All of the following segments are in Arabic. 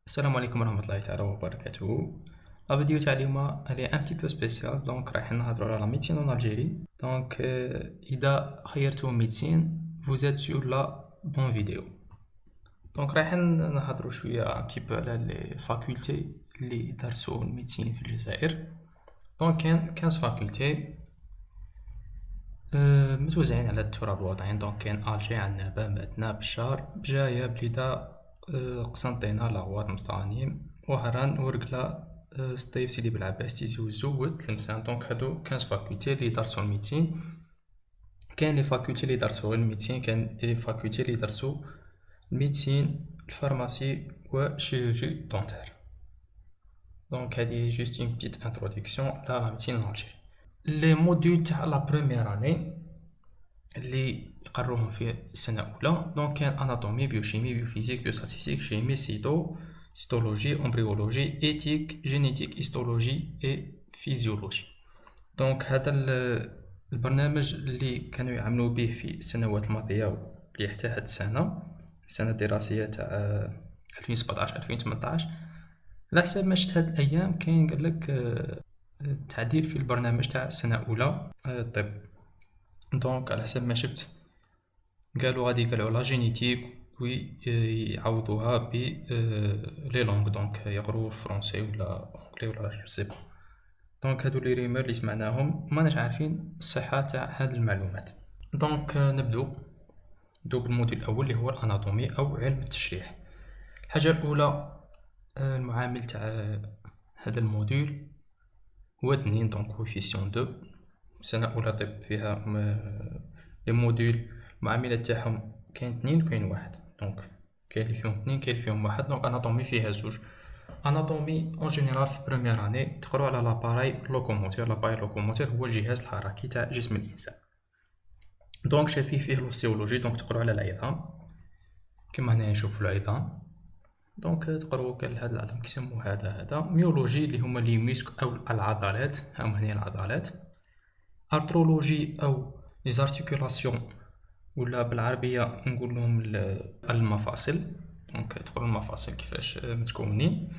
السلام عليكم ورحمة الله تعالى وبركاته. لا فيديو تاع اليوم هي ان بتي بو سبيسيال. دونك رايحين نهضروا على ميديسين اون الجيري. دونك اذا خيرتوا ميديسين vous êtes sur la bonne vidéo. دونك رايحين نهضروا شويه ان بتي بو على لي فاكولتي اللي درسوا الميديسين في الجزائر. دونك كان 15 فاكولتي متوزعين على التراب الوطنيين. دونك كاين الجي، عندنا بامباتنا، بشار، بجاية، بليده، قسنطينة، لاغوات، مسطرانيم، وهران، ورقلة، سطيف، سيدي بلعباس، تيزي وزود، تلمسان. دونك هادو 15 فاكولتي اللي درسو الميديسين. كاين لي فاكولتي اللي درسو غير الميديسين، كاين لي فاكولتي اللي درسو الميديسين، الفارماسي وشيروجي دونتير. دونك هادي جوست اون بتيت انتروداكسيون على لا ميديسين الجيري. لي موديول تاع لا بروميير اني اللي يقروهم في السنة الأولى. دونك كان اناتومي، بيوشيمي، بيوفيزيك، بيوستاتيستيك، شيمي، سيتولوجي، امبريولوجي، ايتيك، جينيتيك، هيستولوجي اي فيزيولوجي. دونك هذا البرنامج اللي كانوا يعملوا به في السنوات الماضية واللي حتى هاد السنة الدراسية تاع 2017 2018. على حسب ما شفت هاد الأيام كاين قالك تعديل في البرنامج تاع السنة الأولى الطب. دونك على حسب ما شفت قالوا غادي يقلعوا لا جينيتيك ويعوضوها ب لي لونغ. دونك يقروا فرونسي ولا انجلي ولا جو سي با. دونك هادو لي ريمور اللي سمعناهم ماناش عارفين الصحة تاع هاد المعلومات. دونك نبدو بالموديل الاول اللي هو الاناتومي او علم التشريح. الحاجة الاولى المعامل تاع هذا الموديل هو 2. دونك كوفيسيون 2. سنة أولى طب فيها لي موديل المعاملة تاعهم كاين 2 وكاين 1. دونك كاين اللي فيهم 2 كاين اللي فيهم 1. دونك اناتومي فيها 2. اناتومي اون جينيرال في بروميير اني تقرو على لاباراي لوكوموتور. لاباراي لوكوموتور هو الجهاز الحركي تاع جسم الانسان. دونك فيه لوسيولوجي. دونك تقرو على العظام كما هنا نشوفو العظام. دونك تقرو كاين هاد العظام كيسمو هذا ميولوجي اللي هما لي ميسك او العضلات. هاهما هنا العضلات. ارترولوجي او لي زارتيكولاسيون ولا بالعربيه نقول لهم المفاصل. دونك تقروا المفاصل كيفاش متكونين.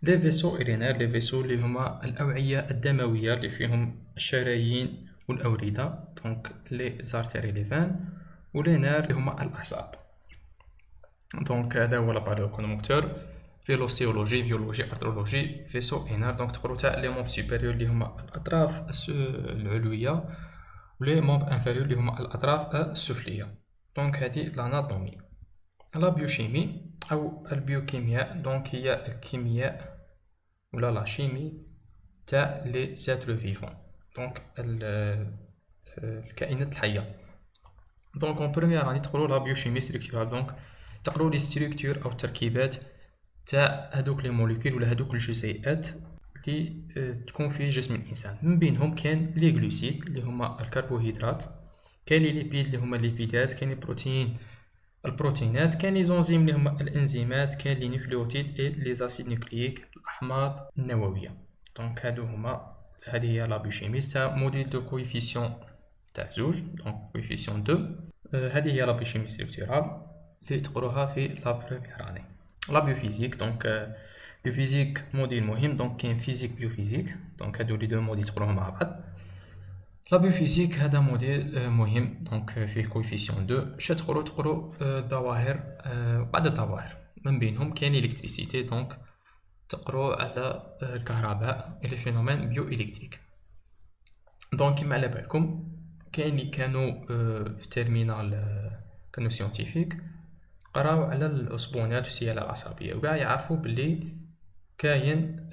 لي فيسو ايرينير، لي فيسو اللي هما الاوعيه الدمويه اللي فيهم الشرايين والاورده. دونك لي زارتيري لي فان. ولي نير اللي هما الاعصاب. دونك هذا هو لاباريوكونوموتور. فيلوسيولوجي، بيولوجي، ارترولوجي، فيسو اينار. دونك تقرو تاع لي مومب سوبيريور اللي هما الاطراف العلويه ولي مومب انفيريور اللي هما الاطراف السفليه. دونك هذه الاناتومي. لا بيوشيمي او البيوكيمياء. دونك هي الكيمياء ولا لا شيمي تاع لي زاتر فيفون. دونك الكائنات الحيه. دونك اون بروميير اني تقرو لا بيوشيمي ستركتورال. دونك تقرو لي ستركتور او التركيبات تاع هادوك لي موليكول ولا هادوك الجزيئات اللي تكون في جسم الانسان. من بينهم كاين لي غلوسيد اللي هما الكربوهيدرات، كاين لي ليبيد اللي هما الليبيدات، كاين لي بروتين البروتينات، كاين لي زونزيم اللي هما الانزيمات، كاين لي نيوكليوتيد اي لي زاسيد نيوكلييك الاحماض النوويه. دونك هذه هي لا بيوشيمي. سا موديل دو كويفيسيون تاع زوج. دونك كويفيسيون 2. هذه هي لا بيوشيمي ستركتورال اللي تقروها في لا بروميير اني. لا بيوفيزيك. دونك بيوفيزيك موديل مهم. دونك كاين فيزيك بيوفيزيك. دونك هادو لي دو موديل تقروهم مع بعض. لا بيوفيزيك هذا موديل مهم. دونك فيه كويفيسيون 2. شا تقرو الظواهر. بعض الظواهر من بينهم كاين الكتريسيتي. دونك تقرو على الكهرباء لي فينومين بيو الكتريك. دونك كيما على بالكم كاين اللي كانوا في تيرمينال كانوا سيونتيفيك قراو على العصبونات والسيالة العصبية وكاع يعرفوا بلي كاين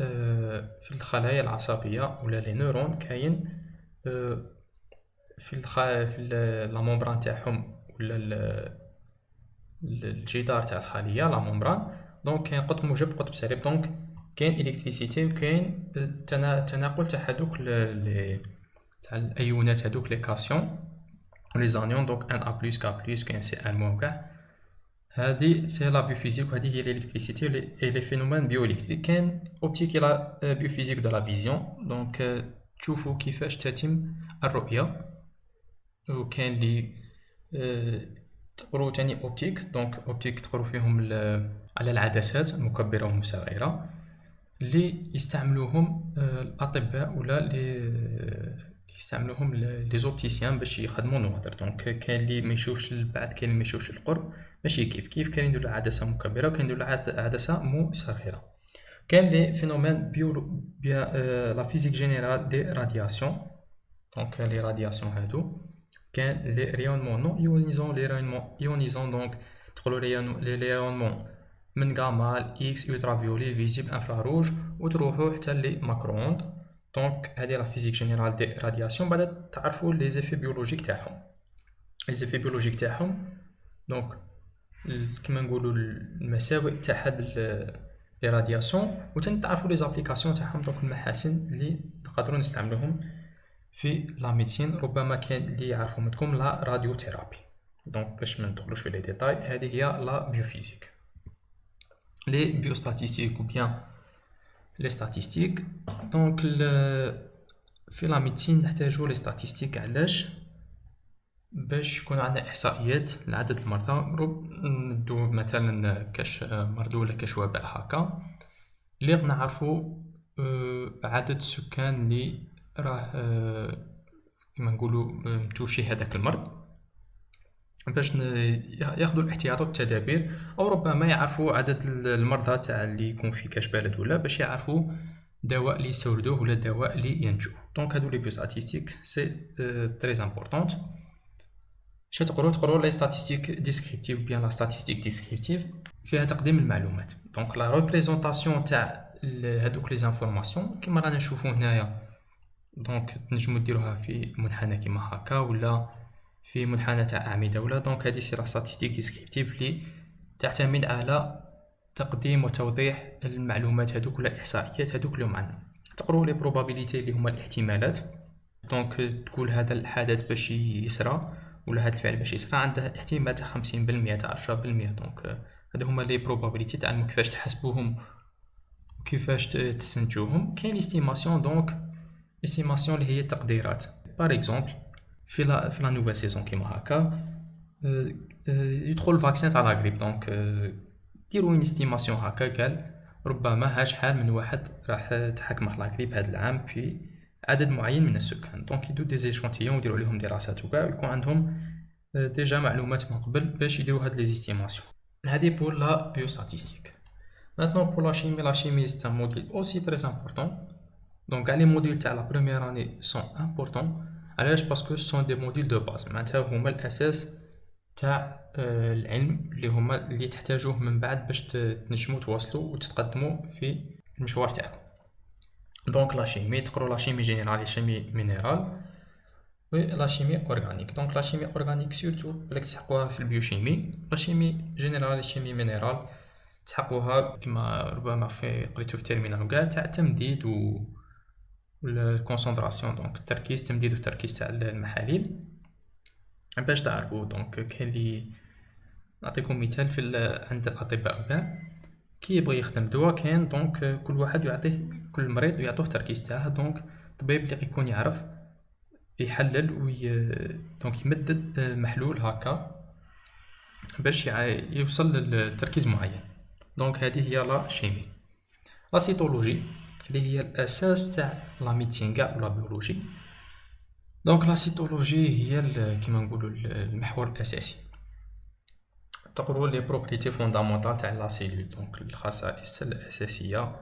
في الخلايا العصبية ولا لي نورون كاين في لا ممبران تاعهم ولا الجدار تاع الخلية لا ممبران. دونك كاين قطب موجب قطب سالب. دونك كاين الكتريسيتي وكاين التناقل تاع هادوك تاع الايونات هادوك لي كاسيون ولي زانيون. دونك ان ا بلس كا بلس كاين سي ان موان كاع. هذه سي لا بيوفيزيك وهذه هي الالكتريسيتي اي لي فينومين بيوالكتريك. كاين اوبتيك لا بيوفيزيك دو لا فيزيون. دونك تشوفوا كيفاش تتم الرؤية. وكاين لي تقروا تاني اوبتيك. دونك اوبتيك تقروا فيهم على العدسات المكبرة والمصغرة اللي يستعملوهم الأطباء ولا اللي يستعملوهم لي زوبتيسيان باش يخدموا النواظر. دونك كاين اللي ما يشوفش البعد، كاين اللي ما يشوفش القرب، ماشي كيف كاين يديروا له عدسة مكبرة وكاين يديروا له عدسة مصغرة. كاين لي فينومين لا فيزيك جينيرال دي رادياسيون. دونك لي رادياسيون هادو كاين لي ريونمون نون ايونيزون، لي ريونمون ايونيزون دونك تقولوا لي ريونمون من غاما اكس الترافيولي فيزيبل انفراروج وتروحوا حتى لي ماكرووند. دونك هذه لا فيزيك جينيرال دي رادياسيون. بعد تعرفوا لي زيفي بيولوجيك تاعهم. لي زيفي بيولوجيك تاعهم دونك كيما نقولوا المساوئ تاع هاد لي رادياسيون، وتنعرفوا لي زابليكاسيون تاعهم. دونك المحاسن اللي نقدروا نستعملوهم في لا ميديسين. ربما كاين اللي يعرفوا منكم لا راديو ثيرابي. دونك باش ما ندخلوش في لي ديتاي، هذه هي لا بيوفيزيك. لي بيوستاتيستيك ou bien لي ستاتيستيك. دونك في لا ميديسين نحتاجو لي ستاتيستيك. علاش؟ باش يكون عندنا احصائيات لعدد المرضى. ندو مثلا كاش مرض ولا كاش وباء هكا، اللي نعرفو عدد السكان اللي راه كما نقولوا متوشي هذاك المرض، باش ياخذوا الاحتياطات والتدابير. او ربما يعرفوا عدد المرضى تاع اللي يكون في كاش بلد، ولا باش يعرفوا دواء اللي يستوردوه ولا دواء اللي ينتجوه. دونك هادو لي بيوستاتيستيك سي تري امبورطونط. باش تقروا لي ستاتيستيك ديسكريبتيف بيان لا ستاتيستيك ديسكريبتيف فيها تقديم المعلومات. دونك لا ريبريزونطاسيون تاع هادوك لي زانفورماسيون كيما رانا نشوفوا هنايا. دونك تنجموا ديروها في منحنى كيما هكا ولا في منحنى تاع اعمده ولا. دونك هذه سي لا ستاتيستيك ديسكريبتيف اللي تعتمد على تقديم وتوضيح المعلومات هذوك ولا الاحصائيات هذوك اللي عندنا. تقروا لي بروبابيليتي اللي هما الاحتمالات. دونك تقول هذا الحدث باش يسرى ولا هذا الفعل باش يسرى عنده احتمال تاع 50% تاع 10%. دونك هذو هما لي بروبابيليتي تعلموا كيفاش تحسبوهم وكيفاش تستنتجوهم. كاين استيماسيون. دونك استيماسيون اللي هي التقديرات. بار اكزومبل في لا نوفيل سيزون كيما هكا يدخل الفاكسين تاع لا غريب. دونك ديروا اون استيماسيون هكا، قال ربما شحال من واحد راح تحكمه لا غريب هذا العام في عدد معين من السكان. دونك يدو دي زيشونتيون ويديروا عليهم دراسات وكاع، يكون عندهم ديجا معلومات من قبل باش يديروا هاد لي زيستيماسيون. هادي بور لا بيوستاتيستيك. مانتنون بور لا شيمي. لا شيمي سي ان موديل اوسي تري امبورطون. دونك كاع لي موديل تاع لا بروميير اني سون امبورطون. علاش؟ باسكو سون دي موديل دو باز، معناتها هما الاساس تاع العلم اللي تحتاجوه من بعد باش تنجموا تواصلوا وتتقدموا في المشوار تاعكم. دونك لا شيمي تقروا لا شيمي جينيرال، لا شيمي مينيرال و لا شيمي اورغانيك. دونك لا شيمي اورغانيك سورتو بالك تسحقوها في البيوشيمي. لا شيمي جينيرال، لا شيمي مينيرال تسحقوها كما ربما في قريتو في تيرمينال وكاع تاع التمديد و الكونسونطراسيون. دونك التركيز، تمديد والتركيز تاع المحاليل باش تعرفوا. دونك كاين اللي نعطيكم مثال في عند الاطباء وكاع كي يبغي يخدم دواء كاين. دونك كل واحد يعطيه، كل مريض يعطوه التركيز تاعه. دونك الطبيب اللي يكون يعرف يحلل دونك يمدد محلول هكا باش يوصل لتركيز معين. دونك هذه هي لا شيمي. لا سيتولوجي اللي هي الاساس تاع لا ميديسين كاع ولا بيولوجي. دونك لا سيتولوجي هي كيما نقولوا المحور الاساسي. تقروا لي بروبريتي فوندامونتال تاع لا سيلول. دونك الخصائص الاساسيه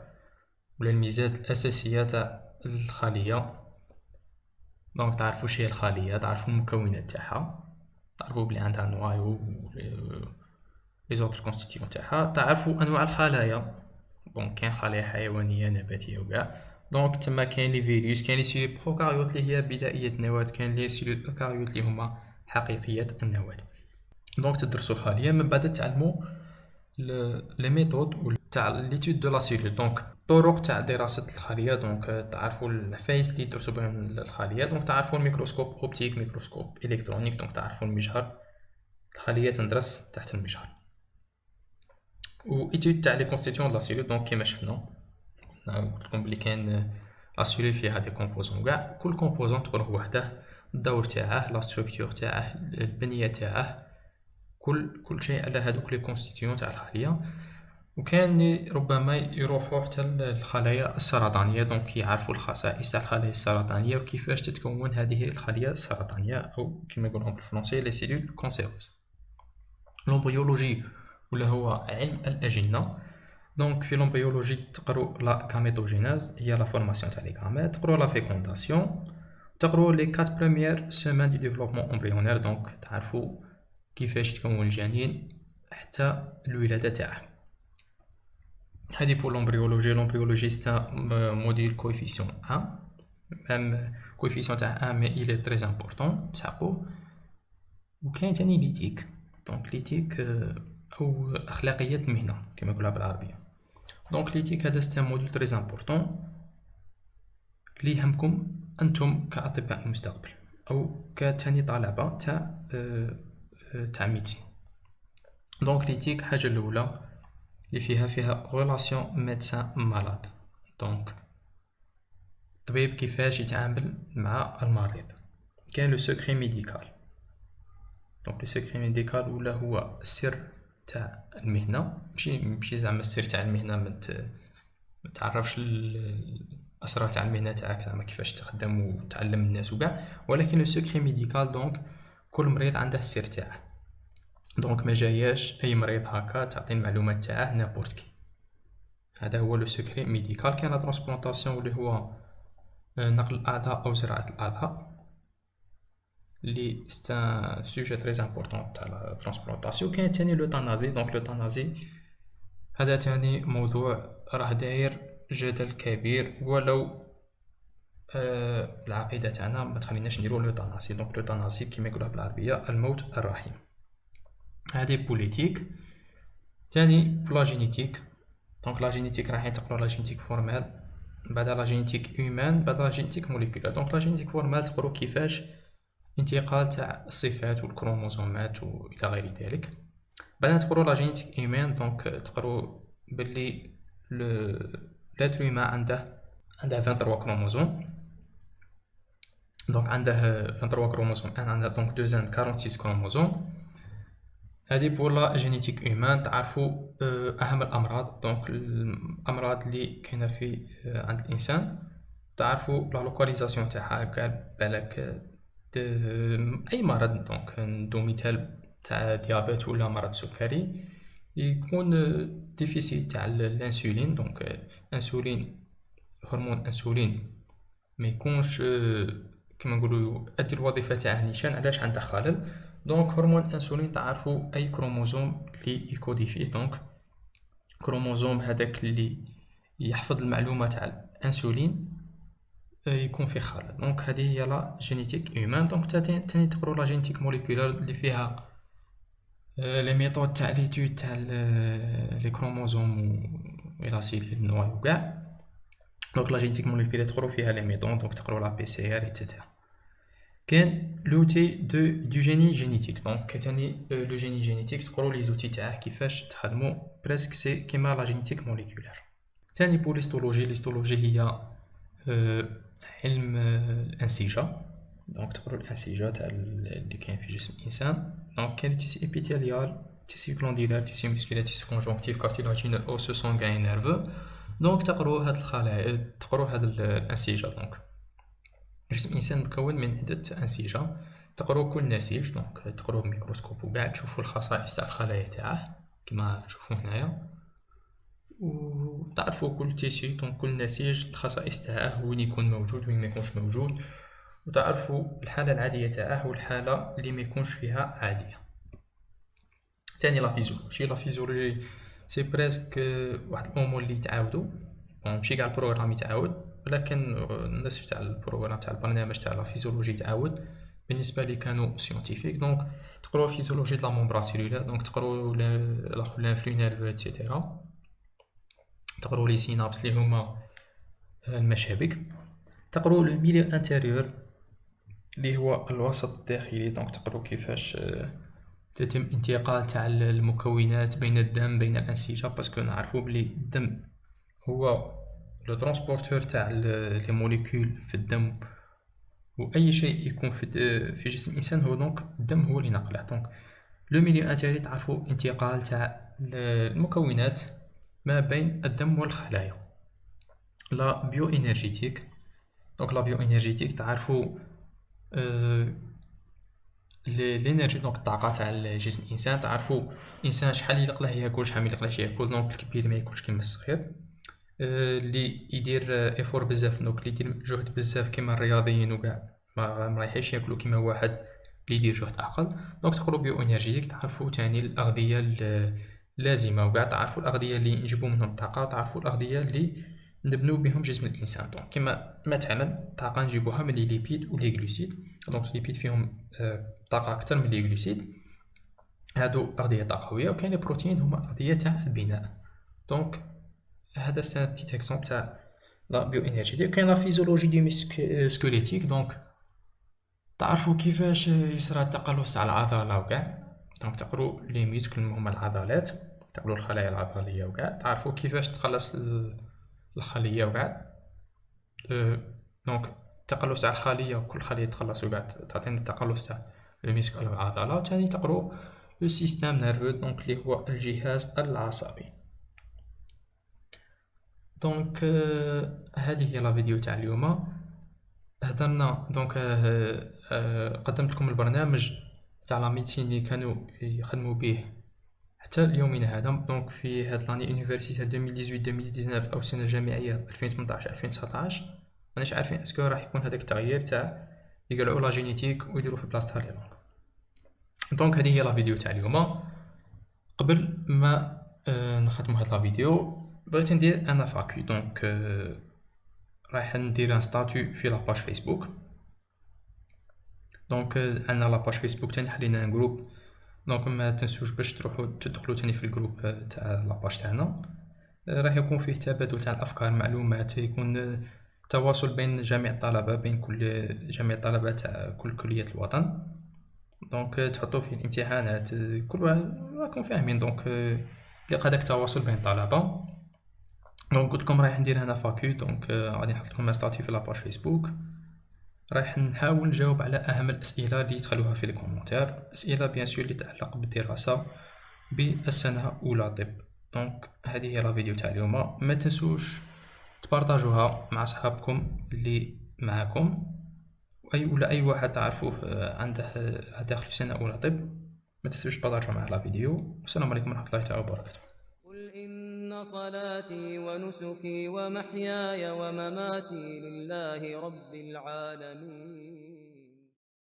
ولا الميزات الاساسيه تاع الخليه. دونك تعرفوا شي هي الخليه، تعرفوا المكونات تاعها، تعرفوا بلي عندها نوايو لي زوتر كونستيتيون تاعها، تعرفوا انواع الخلايا. دونك كاين خلايا حيوانيه نباتيه وكاع. دونك تما كاين لي فيروس، كاين لي سيلول بروكاريوت اللي هي بدائيه النواه، كاين لي سيلول اوكاريوت اللي هما حقيقيه النواه. دونك تدرسوا الخليه، من بعد تعلموا لي ميثود تاع ليتود دو لا سيلول. دونك طرق تاع دراسه الخليه. دونك تعرفوا العفايس اللي يدرسوا بهم الخليه. دونك تعرفوا الميكروسكوب اوبتيك، ميكروسكوب الكترونيك. دونك تعرفوا المجهر، الخليه تندرس تحت المجهر. و ايتود تاع لي كونستيتيون لا سيلول. دونك كيما شفنا قلت لكم بلي كاين لا سيلول فيها دي كومبوزون كاع، كل كومبوزون تقولوه وحده، الدور تاعه، لا ستركتور تاعه، البنيه تاعه، كل شيء على هذوك لي كونستيتيون تاع الخليه. وكان اللي ربما يروحوا حتى الخلايا السرطانيه، دونك يعرفوا الخصائص تاع الخلايا السرطانيه وكيفاش تتكون هذه الخليه السرطانيه، او كما يقولون بالفرنسي لي سيلول كونسيروز. لومبريولوجي ولا هو علم الاجنه. دونك في لومبريولوجي تقروا لا غاميتوجينيز، هي لا فورماسيون تاع لي غاميت، تقروا لا فيكونداسيون، تقروا لي 4 بروميير سيمين دو ديفلوبمون امبريونير، دونك تعرفوا كيفاش يتكون الجنين حتى الولاده تاعه. هذه pour l'embryologie. L'embryologie c'est un module coefficient 1, même coefficient تاع 1 mais il est très important تاعو. وكاين تاني ليتيك، دونك ليتيك او اخلاقيات المهنه كما يقولها بالعربيه. دونك ليتيك هذا c'est un module très important اللي يهمكم انتم كاطباء المستقبل او كتاني طلبه تاع ميديسين. دونك ليتيك حاجه الاولى اللي فيها relation médecin malade. دونك الطبيب كيفاش يتعامل مع المريض. كاين لو سكري ميديكال، دونك لو سكري ميديكال ولا هو السر تاع المهنه، ماشي زعما السر تاع المهنه ما تعرفش الاسرار تاع المهنه تاعك زعما كيفاش تخدم وتعلم الناس وكاع، ولكن لو سكري ميديكال دونك كل مريض عنده السر تاعه. دونك ما جاياش اي مريض هكا تعطي المعلومات تاعه نابورت كي. هذا هو لو سكري ميديكال. كاين لا ترانسبلانطاسيون اللي هو نقل الاعضاء او زراعه الاعضاء، اللي سي ان سوجي تري امبورطون تاع لا ترانسبلانطاسيون. كاين ثاني لوتانازي. دونك لوتانازي هذا ثاني موضوع راه داير جدل كبير، ولو العقيده تاعنا ما تخليناش نديرو لوتانازي. دونك لوتانازي كيما يقولها بالعربيه الموت الرحيم. هذه بوليتيك. ثاني بلا جينيتيك. دونك لا جينيتيك راح تقرا لا جينيتيك فورمال، بعد لا جينيتيك هيومان، بعد لا جينيتيك موليكولار. دونك لا جينيتيك فورمال تقروا كيفاش انتقال تاع الصفات والكروموزومات والى غير ذلك. بعدين تقروا لا جينيتيك هيومان، دونك تقروا باللي لاتر هيومان عنده 23 كروموزوم. دونك عنده 23 كروموزوم، انا عنده دونك دوزان 46 كروموزوم. هذه بولا جينيتيك هيومان. تعرفوا اهم الامراض، دونك الامراض اللي كاينه في عند الانسان، تعرفوا لا لوكاليزاسيون تاعها. كاع بالك اي مرض، دونك ندو مثال تاع ديابيت ولا مرض سكري، يكون ديفيسيت تاع الانسولين. دونك انسولين، هرمون انسولين ما يكونش كما نقولوا يؤدي الوظيفه تاعه نيشان. علاش؟ عنده خلل. دونك هرمون انسولين تعرفوا اي كروموزوم اللي يكوديفيه، دونك كروموزوم هذاك اللي يحفظ المعلومه تاع الانسولين يكون في خلل. دونك هذه هي لا جينيتيك هيومان. دونك تاني تقروا لا جينيتيك موليكولار اللي فيها لي ميثود تاع ليتود تاع لي كروموزوم الى سيل نوع وكاع. دونك لا جينيتيك موليكولار تقروا فيها لي ميثود، دونك تقروا لا بي سي ار ايتترا. كاين لوتي دو جيني جينيتيك. دونك تاني لو جيني جينيتيك تقروا لي زوتي تاعه كيفاش تخدموا بريسك سي كيما لا جينيتيك موليكولار. تاني بو ليستولوجي. ليستولوجي هي علم الانسجه. دونك تقروا الانسجه تاع اللي كاين في جسم الانسان. دونك كاين تيسي ايبيثيليال، تيسي غلاندولار، تيسي مسكولار، تيسي كونجونكتيف، كارتيلاجينال، اوسو، سانغين، نيرفو. دونك تقروا هاد الخلايا، تقروا هاد الانسجه. دونك جسم الانسان مكون من عده انسجه، تقروا كل نسيج. دونك تقروا بميكروسكوب وكاع تشوفوا الخصائص تاع الخلايا تاعه كما تشوفوا هنايا، وتعرفوا كل تيسي. دونك كل نسيج الخصائص تاعه، وين يكون موجود وين ما يكونش موجود، وتعرفوا الحاله العاديه تاعه والحاله اللي ما يكونش فيها عاديه. ثاني لا فيزيولوجي. لا فيزيولوجي سي بريسك واحد الامور اللي يتعاودوا، ماشي كاع البروغرام يتعاود، ولكن النصف تاع البروغرام تاع البرنامج تاع لا فيزيولوجي يتعاود بالنسبه لي كانوا سيونتيفيك. دونك تقروا فيزيولوجي د لا ممبران سيلولار، دونك تقروا لانفلو نيرفو ايتترا، تقروا لي سينابس اللي هما المشابك، تقروا لو ميليو انتيريور اللي هو الوسط الداخلي. دونك تقروا كيفاش تتم انتقال تاع المكونات بين الدم بين الانسجه، باسكو نعرفوا بلي الدم هو لو ترانسبورتور تاع لي موليكول في الدم، واي شيء يكون في جسم الانسان هو دونك الدم هو اللي نقله. دونك لو ميليو انتيري تعرفوا انتقال تاع المكونات ما بين الدم والخلايا. لا بيو انرجيتيك، دونك لا بيو انرجيتيك تعرفوا لينيرجي، دونك الطاقه تاع الجسم الانسان. تعرفوا الانسان شحال يلق له ياكل، شحال ما يلقلاش ياكل. دونك الكبير ما ياكلش كيما الصغير. اللي يدير ايفور بزاف، دونك اللي يدير جهد بزاف كيما الرياضيين وكاع ما رايحينش ياكلوا كيما واحد اللي يدير جهد اقل. دونك تقولوا بيو انرجيتيك تعرفوا تاني الاغذيه اللازمه، وكاع تعرفوا الاغذيه اللي نجيبوا منهم الطاقه، تعرفوا الاغذيه اللي نبنوا بهم جسم الانسان. دونك كيما مثلا الطاقه نجيبوها من لي ليبيد ولي غلوسيد. دونك الليبيد فيهم طاقه اكثر من لي غلوسيد، هادو اغذيه طاقويه. وكاين البروتين هما اغذيه تاع البناء. دونك هذا سي ان بتيت اكزومبل تاع لا بيو انرجيتيك. كاين لا فيزيولوجي دي سكوليتيك، دونك تعرفوا كيفاش يصرى التقلص تاع العضله وكاع. دونك تقروا لي ميسكل هما العضلات، تقروا الخلايا العضليه وكاع، تعرفوا كيفاش تخلص الخليه وكاع. دونك التقلص تاع الخليه، وكل خليه تخلص وكاع تعطينا التقلص تاع الميسكل او العضله. وثاني تقروا لو سيستيم نيرفو، دونك اللي هو الجهاز العصبي. دونك هذه هي لا فيديو تاع اليوم. هضرنا دونك قدمت لكم البرنامج تاع لا ميديسين اللي كانوا يخدموا به حتى اليومين هذا. دونك في هاد لاني يونيفرسيتي 2018 2019 او السنه الجامعيه 2018 2019 ماناش عارفين اسكو راح يكون هذاك التغيير تاع يقلعوا لا جينيتيك ويديروا في بلاصتها لي لونغ. دونك هذه هي لا فيديو تاع اليوم. قبل ما نختموا هاد لا فيديو بغيت ندير انا فاكي. دونك راح ندير ان ستاتيو في لاباج فيسبوك. دونك عندنا لاباج فيسبوك تاني حلينا ان جروب. دونك ما تنسوش باش تروحوا تدخلوا تاني في الجروب تاع لاباج تاعنا. راح يكون فيه تبادل تاع الافكار، معلومات، يكون تواصل بين جميع الطلبه، بين كل جميع الطلبه تاع كل كليات الوطن. دونك تحطوا فيه الامتحانات، كل راكم فاهمين. دونك يلقى داك التواصل بين الطلبه. دونك قلت لكم رايح ندير هنا فاكيو. دونك غادي نحط لكم ستاتيو في لاباج فيسبوك. رايح نحاول نجاوب على اهم الاسئله اللي تخلوها في الكومونتير، اسئله بيان سور اللي تتعلق بالدراسه بالسنه اولى طب. دونك هذه هي لا فيديو تاع اليوم. ما تنسوش تبارطاجوها مع صحابكم اللي معاكم، ولا اي واحد تعرفوه عنده داخل في سنه اولى طب. ما تنسوش تبارطاجوا معاه لا فيديو. والسلام عليكم ورحمه الله تعالى وبركاته. قل إن صلاتي ونسكي ومحياي ومماتي لله رب العالمين.